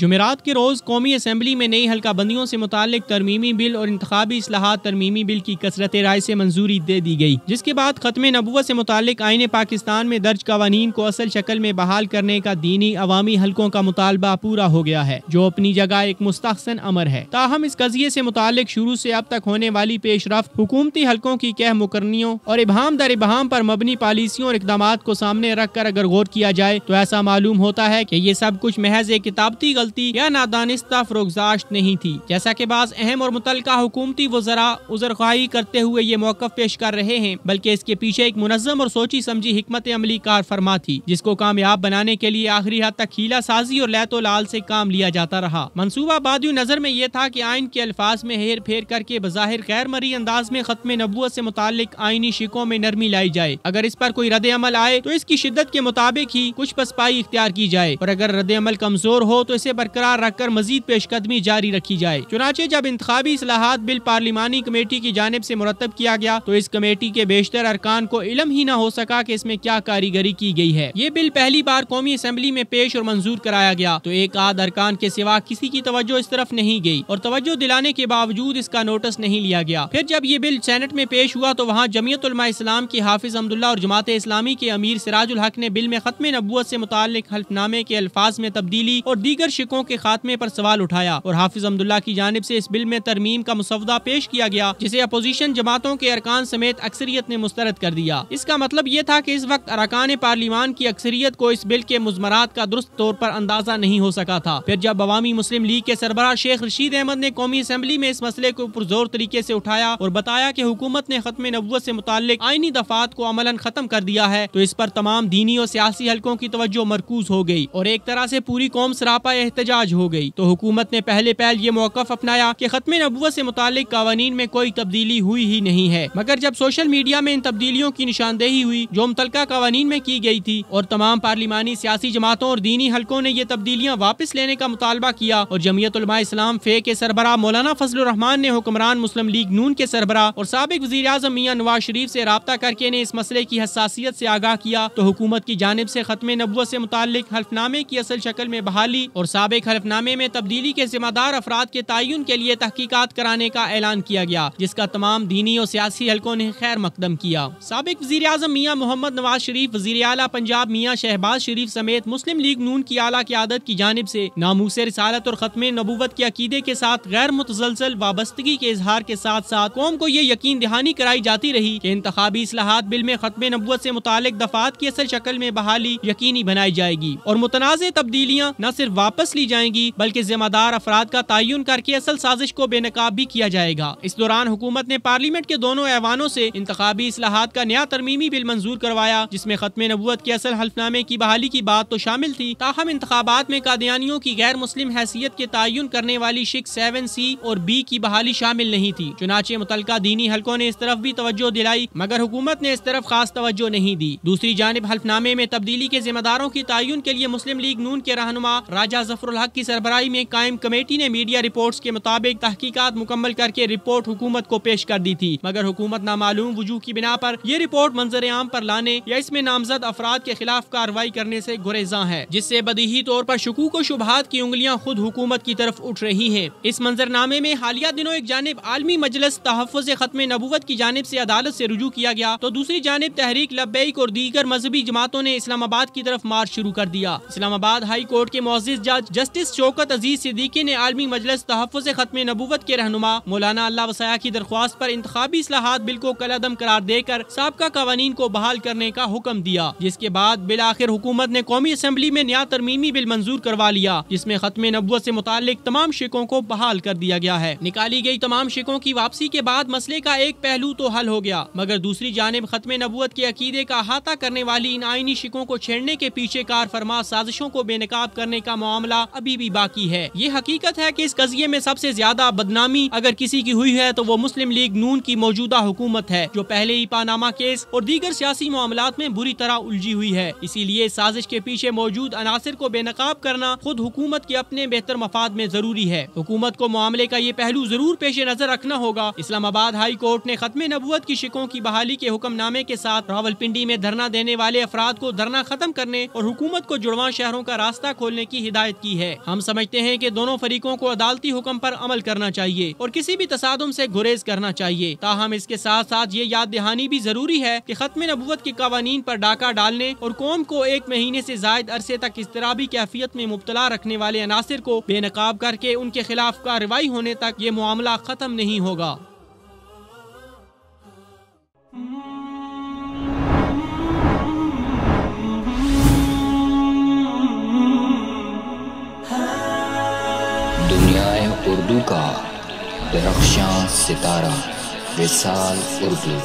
جمعرات کے روز قومی اسمبلی میں نئی حلقہ بندیوں سے متعلق ترمیمی بل اور انتخابی اصلاحات ترمیمی بل کی کثرت رائے سے منظوری دے دی گئی، جس کے بعد ختم نبوت سے متعلق آئین پاکستان میں درج قوانین کو اصل شکل میں بحال کرنے کا دینی عوامی حلقوں کا مطالبہ پورا ہو گیا ہے، جو اپنی جگہ ایک مستحسن امر ہے۔ تاہم اس قضیے سے متعلق شروع سے اب تک ہونے والی پیش رفت حکومتی حلقوں کی کہہ مقرریوں اور ابہام در ابہام پر مبنی پالیسیوں اور اقدامات کو سامنے رکھ کر اگر غور کیا جائے تو ایسا معلوم ہوتا ہے کہ یہ سب کچھ محض ایک کتابتی غلطی یا نادانستہ فروگزاشت نہیں تھی، جیسا کہ بعض اہم اور متعلقہ حکومتی وزراء عذرخواہی کرتے ہوئے یہ موقف پیش کر رہے ہیں، بلکہ اس کے پیچھے ایک منظم اور سوچی سمجھی حکمت عملی کار فرما تھی، جس کو کامیاب بنانے کے لیے آخری حد تک ہیلا سازی اور لیت و لال سے کام لیا جاتا رہا۔ منصوبہ بادی نظر میں یہ تھا کہ آئین کے الفاظ میں ہیر پھیر کر کے بظاہر غیر مرئی انداز میں ختم نبوت سے متعلق آئینی شقوں میں نرمی لائی جائے، اگر اس پر کوئی رد عمل آئے تو اس کی شدت کے مطابق ہی کچھ پسپائی اختیار کی جائے، اور اگر رد عمل کمزور ہو تو اسے برقرار رکھ کر مزید پیش قدمی جاری رکھی جائے۔ چنانچہ جب انتخابی اصلاحات بل پارلیمانی کمیٹی کی جانب سے مرتب کیا گیا تو اس کمیٹی کے بیشتر ارکان کو علم ہی نہ ہو سکا کہ اس میں کیا کاریگری کی گئی ہے۔ یہ بل پہلی بار قومی اسمبلی میں پیش اور منظور کرایا گیا تو ایک آدھ ارکان کے سوا کسی کی توجہ اس طرف نہیں گئی، اور توجہ دلانے کے باوجود اس کا نوٹس نہیں لیا گیا۔ پھر جب یہ بل سینٹ میں پیش ہوا تو وہاں جمعیت علماء اسلام کے حافظ حمداللہ اور جماعت اسلامی کے امیر سراج الحق نے بل میں ختم نبوت سے متعلق حلف نامے کے الفاظ میں تبدیلی اور دیگر شقوں کے خاتمے پر سوال اٹھایا، اور حافظ حمداللہ کی جانب سے اس بل میں ترمیم کا مسودہ پیش کیا گیا، جسے اپوزیشن جماعتوں کے ارکان سمیت اکثریت نے مسترد کر دیا۔ اس کا مطلب یہ تھا کہ اس وقت ارکان پارلیمان کی اکثریت کو اس بل کے مضمرات کا درست طور پر اندازہ نہیں ہو سکا تھا۔ پھر جب عوامی مسلم لیگ کے سربراہ شیخ رشید احمد نے قومی اسمبلی میں اس مسئلے کو پرزور طریقے سے اٹھایا اور بتایا کہ حکومت نے ختم نبوت سے متعلق آئینی دفعات کو عملاً ختم کر دیا ہے، تو اس پر تمام دینی اور سیاسی حلقوں کی توجہ مرکوز ہو گئی اور ایک طرح سے پوری قوم سراپا احتجاج ہو گئی۔ تو حکومت نے پہلے پہل یہ موقف اپنایا کہ ختم نبوت سے متعلق قوانین میں کوئی تبدیلی ہوئی ہی نہیں ہے، مگر جب سوشل میڈیا میں ان تبدیلیوں کی نشاندہی ہوئی جو متعلقہ قوانین میں کی گئی تھی اور تمام پارلیمانی سیاسی جماعتوں اور دینی حلقوں نے یہ تبدیلیاں واپس لینے کا مطالبہ کیا، اور جمعیت علماء اسلام فے کے سربراہ مولانا فضل الرحمان نے حکمران مسلم لیگ نون کے سربراہ اور سابق وزیر اعظم میاں نواز شریف سے رابطہ کر کے اس مسئلے کی حساسیت سے آگاہ کیا، تو حکومت کی جانب سے ختم نبوت سے متعلق حلف نامے کی اصل شکل میں بحالی اور سابق حلف نامے میں تبدیلی کے ذمہ دار افراد کے تعین کے لیے تحقیقات کرانے کا اعلان کیا گیا، جس کا تمام دینی اور سیاسی حلقوں نے خیر مقدم کیا۔ سابق وزیر اعظم میاں محمد نواز شریف، وزیر اعلیٰ پنجاب میاں شہباز شریف سمیت مسلم لیگ نون کی اعلیٰ قیادت کی جانب سے ناموس رسالت اور ختم نبوت کے عقیدے کے ساتھ غیر متزلزل وابستگی کے اظہار کے ساتھ ساتھ قوم کو یہ یقین دہانی کرائی جاتی رہی کہ انتخابی اصلاحات بل میں ختم نبوت سے متعلق دفعات کی اصل شکل میں بحالی یقینی بنائی جائے گی اور متنازع تبدیلیاں نہ صرف واپس لی جائیں گی بلکہ ذمہ دار افراد کا تعین کر کے اصل سازش کو بے نقاب بھی کیا جائے گا۔ اس دوران حکومت نے پارلیمنٹ کے دونوں ایوانوں سے انتخابی اصلاحات کا نیا ترمیمی بل منظور کروایا، جس میں ختم نبوت کے اصل حلف نامے کی بحالی کی بات تو شامل تھی، تاہم انتخابات میں قادیانیوں کی غیر مسلم حیثیت کے تعین کرنے والی شق 7C اور B کی بحالی شامل نہیں تھی۔ چنانچہ متعلقہ دینی حلقوں نے اس طرف بھی توجہ دلائی، مگر حکومت نے اس طرف خاص توجہ نہیں دی۔ دوسری جانب حلف نامے میں تبدیلی کے ذمہ داروں کی تعین کے لیے مسلم لیگ نون کے رہنما راجہ ظفر الحق کی سربراہی میں قائم کمیٹی نے میڈیا رپورٹس کے مطابق تحقیقات مکمل کر کے رپورٹ حکومت کو پیش کر دی تھی، مگر حکومت نامعلوم وجوہ کی بنا پر یہ رپورٹ منظر عام پر لانے یا اس میں نامزد افراد کے خلاف کارروائی کرنے سے گریزاں ہے، جس سے بدیہی طور پر شکوک و شبہات کی انگلیاں خود حکومت کی طرف اٹھ رہی ہیں۔ اس منظرنامے میں حالیہ دنوں ایک جانب عالمی مجلس تحفظ ختم نبوت کی جانب سے عدالت سے رجوع کیا گیا تو دوسری جانب تحریک لبیک اور دیگر مذہبی جماعتوں نے اسلام آباد کی طرف مارچ شروع کر دیا۔ اسلام آباد ہائی کورٹ کے معزز جج جسٹس شوکت عزیز صدیقی نے عالمی مجلس تحفظ ختم نبوت کے رہنما مولانا اللہ وسیع کی درخواست پر انتخابی اصلاحات بل کو کالعدم قرار دے کر سابقہ قوانین کو بحال کرنے کا حکم دیا، جس کے بعد بالآخر حکومت نے قومی اسمبلی میں نیا ترمیمی بل منظور کروا لیا، جس میں ختم نبوت سے متعلق تمام شقوں کو بحال کر دیا گیا ہے۔ نکالی گئی تمام شقوں کی واپسی کے بعد مسئلے کا ایک پہلو تو حل ہو گیا، مگر دوسری جانب ختم نبوت کے عقیدے کا احاطہ کرنے والی ان آئینی شقوں کو چھیڑنے کے پیچھے کار فرما سازشوں کو بے نقاب کرنے کا معاملہ ابھی بھی باقی ہے۔ یہ حقیقت ہے کہ اس قضیے میں سب سے زیادہ بدنامی اگر کسی کی ہوئی ہے تو وہ مسلم لیگ نون کی موجودہ حکومت ہے، جو پہلے ہی پاناما کیس اور دیگر سیاسی معاملات میں بری طرح الجھی ہوئی ہے۔ اسی لیے سازش کے پیچھے موجود عناصر کو بے نقاب کرنا خود حکومت کے اپنے بہتر مفاد میں ضروری ہے۔ حکومت کو معاملے کا یہ پہلو ضرور پیش نظر رکھنا ہوگا۔ اسلام آباد ہائی کورٹ نے ختم نبوت کی شقوں کی بحالی کے حکم نامے کے ساتھ راولپنڈی میں دھرنا دینے والے افراد کو دھرنا ختم کرنے اور حکومت کو جڑواں شہروں کا راستہ کھولنے کی ہدایت کی کی ہے۔ ہم سمجھتے ہیں کہ دونوں فریقوں کو عدالتی حکم پر عمل کرنا چاہیے اور کسی بھی تصادم سے گریز کرنا چاہیے۔ تاہم اس کے ساتھ ساتھ یہ یاد دہانی بھی ضروری ہے کہ ختم نبوت کے قوانین پر ڈاکہ ڈالنے اور قوم کو 1 مہینے سے زائد عرصے تک اضطرابی کیفیت میں مبتلا رکھنے والے عناصر کو بے نقاب کر کے ان کے خلاف کارروائی ہونے تک یہ معاملہ ختم نہیں ہوگا۔ دنیائے اردو کا درخشاں ستارہ وصال اردو۔